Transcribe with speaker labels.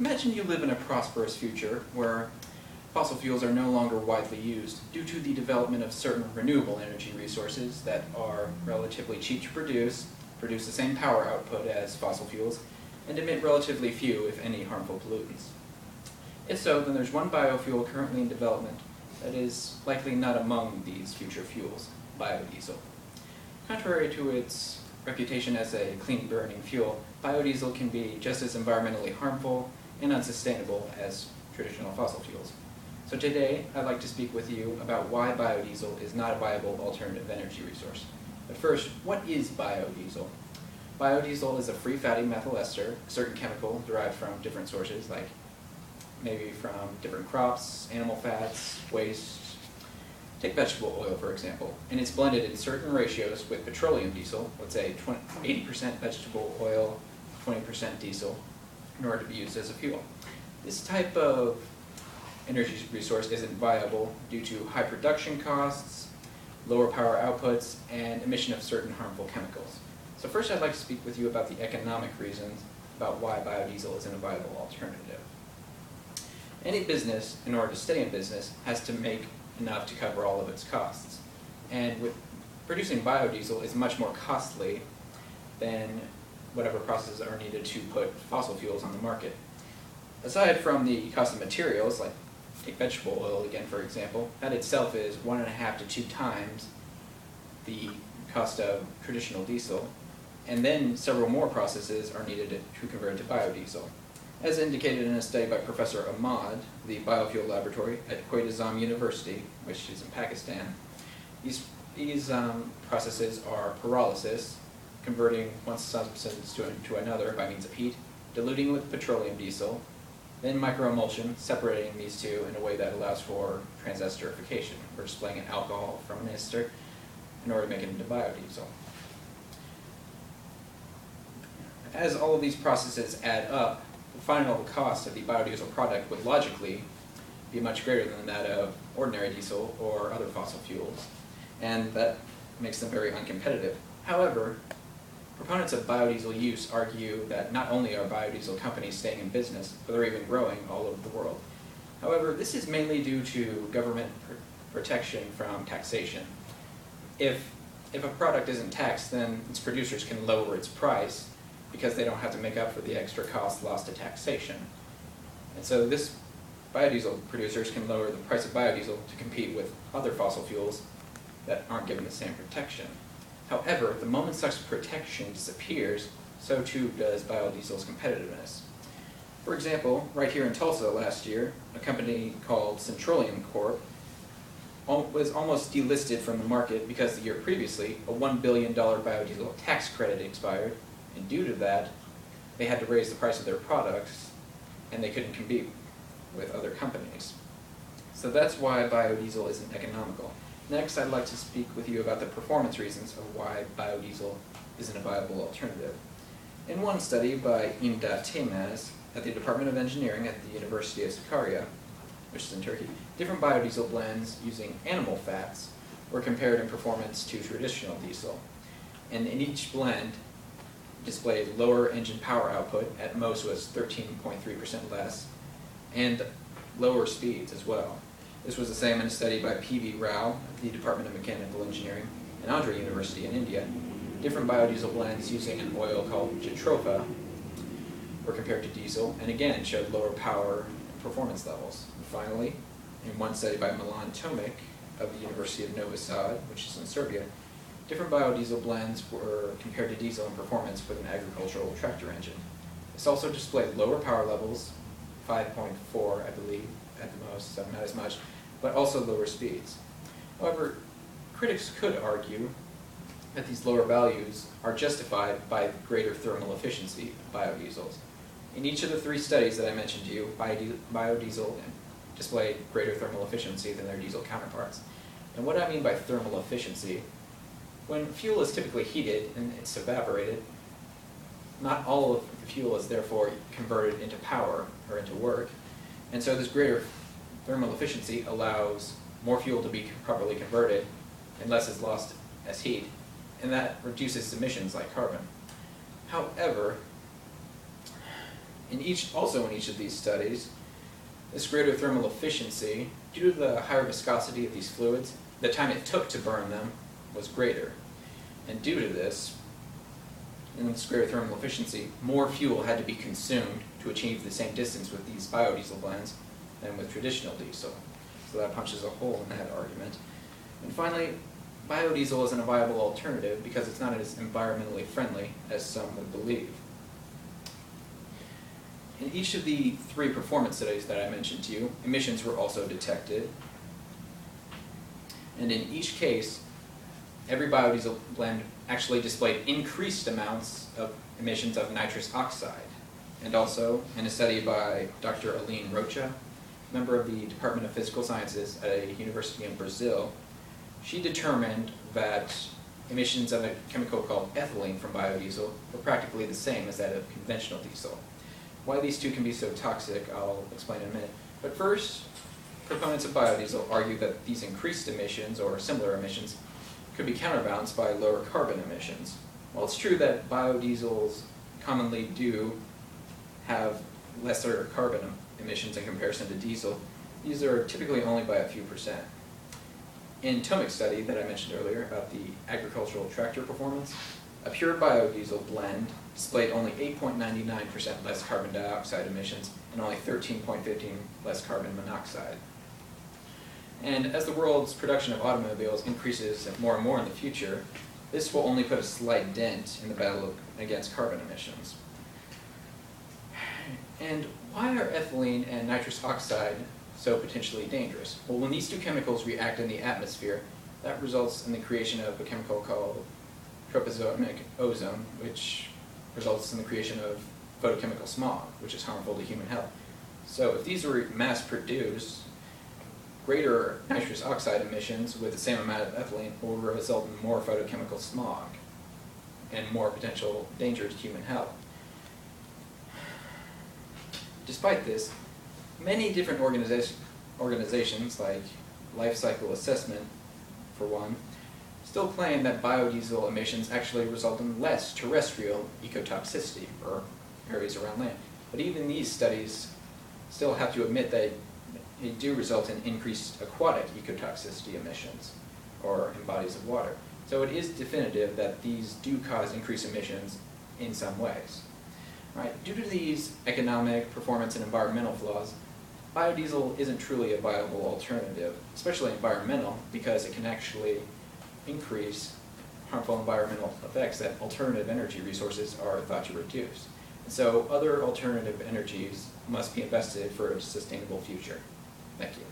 Speaker 1: Imagine you live in a prosperous future where fossil fuels are no longer widely used due to the development of certain renewable energy resources that are relatively cheap to produce the same power output as fossil fuels, and emit relatively few, if any, harmful pollutants. If so, then there's one biofuel currently in development that is likely not among these future fuels, biodiesel. Contrary to its reputation as a clean-burning fuel, biodiesel can be just as environmentally harmful and unsustainable as traditional fossil fuels. So today, I'd like to speak with you about why biodiesel is not a viable alternative energy resource. But first, what is biodiesel? Biodiesel is a free fatty methyl ester, a certain chemical derived from different sources, like maybe from different crops, animal fats, waste. Take vegetable oil, for example, and it's blended in certain ratios with petroleum diesel, let's say 80% vegetable oil, 20% diesel, in order to be used as a fuel. This type of energy resource isn't viable due to high production costs, lower power outputs, and emission of certain harmful chemicals. So first I'd like to speak with you about the economic reasons about why biodiesel isn't a viable alternative. Any business, in order to stay in business, has to make enough to cover all of its costs. And with producing biodiesel is much more costly than whatever processes are needed to put fossil fuels on the market. Aside from the cost of materials, like take vegetable oil again for example, that itself is 1.5 to 2 times the cost of traditional diesel, and then several more processes are needed to convert it to biodiesel. As indicated in a study by Professor Ahmad, the biofuel laboratory at Quaid-e-Azam University, which is in Pakistan, these processes are pyrolysis, converting one substance to another by means of heat, diluting with petroleum diesel, then microemulsion, separating these two in a way that allows for transesterification. We're displaying an alcohol from an ester in order to make it into biodiesel. As all of these processes add up, the final cost of the biodiesel product would logically be much greater than that of ordinary diesel or other fossil fuels, and that makes them very uncompetitive. However, proponents of biodiesel use argue that not only are biodiesel companies staying in business, but they're even growing all over the world. However, this is mainly due to government protection from taxation. If a product isn't taxed, then its producers can lower its price because they don't have to make up for the extra cost lost to taxation. And so this biodiesel producers can lower the price of biodiesel to compete with other fossil fuels that aren't given the same protection. However, the moment such protection disappears, so too does biodiesel's competitiveness. For example, right here in Tulsa last year, a company called Centrolium Corp. Was almost delisted from the market because the year previously, a $1 billion biodiesel tax credit expired, and due to that, they had to raise the price of their products, and they couldn't compete with other companies. So that's why biodiesel isn't economical. Next, I'd like to speak with you about the performance reasons of why biodiesel isn't a viable alternative. In one study by Imdat Temaz at the Department of Engineering at the University of Sakarya, which is in Turkey, different biodiesel blends using animal fats were compared in performance to traditional diesel. And in each blend, displayed lower engine power output, at most was 13.3% less, and lower speeds as well. This was the same in a study by P.V. Rao at the Department of Mechanical Engineering and Andhra University in India. Different biodiesel blends using an oil called jatropha were compared to diesel, and again showed lower power and performance levels. And finally, in one study by Milan Tomic of the University of Novi Sad, which is in Serbia, different biodiesel blends were compared to diesel in performance with an agricultural tractor engine. This also displayed lower power levels, 5.4 I believe at the most, so not as much, but also lower speeds. However, critics could argue that these lower values are justified by greater thermal efficiency of biodiesels. In each of the 3 studies that I mentioned to you, biodiesel displayed greater thermal efficiency than their diesel counterparts. And what I mean by thermal efficiency, when fuel is typically heated and it's evaporated, not all of the fuel is therefore converted into power or into work. And so this greater thermal efficiency allows more fuel to be properly converted and less is lost as heat, and that reduces emissions like carbon. However, Also in each of these studies, this greater thermal efficiency, due to the higher viscosity of these fluids, the time it took to burn them was greater. And due to this, in this greater thermal efficiency, more fuel had to be consumed to achieve the same distance with these biodiesel blends than with traditional diesel. So that punches a hole in that argument. And finally, biodiesel isn't a viable alternative because it's not as environmentally friendly as some would believe. In each of the 3 performance studies that I mentioned to you, emissions were also detected. And in each case, every biodiesel blend actually displayed increased amounts of emissions of nitrous oxide. And also, in a study by Dr. Aline Rocha, member of the Department of Physical Sciences at a university in Brazil, she determined that emissions of a chemical called ethylene from biodiesel were practically the same as that of conventional diesel. Why these two can be so toxic, I'll explain in a minute. But first, proponents of biodiesel argue that these increased emissions, or similar emissions, could be counterbalanced by lower carbon emissions. While it's true that biodiesels commonly do have lesser carbon emissions in comparison to diesel, these are typically only by a few percent. In Tomic's study that I mentioned earlier about the agricultural tractor performance, a pure biodiesel blend displayed only 8.99% less carbon dioxide emissions and only 13.15% less carbon monoxide. And as the world's production of automobiles increases more and more in the future, this will only put a slight dent in the battle against carbon emissions. And why are ethylene and nitrous oxide so potentially dangerous? Well, when these two chemicals react in the atmosphere, that results in the creation of a chemical called tropospheric ozone, which results in the creation of photochemical smog, which is harmful to human health. So if these were mass-produced, greater nitrous oxide emissions with the same amount of ethylene will result in more photochemical smog and more potential danger to human health. Despite this, many different organizations like Life Cycle Assessment, for one, still claim that biodiesel emissions actually result in less terrestrial ecotoxicity, or areas around land. But even these studies still have to admit that they do result in increased aquatic ecotoxicity emissions, or in bodies of water. So it is definitive that these do cause increased emissions in some ways. Right. Due to these economic, performance, and environmental flaws, biodiesel isn't truly a viable alternative, especially environmental, because it can actually increase harmful environmental effects that alternative energy resources are thought to reduce. And so other alternative energies must be invested for a sustainable future. Thank you.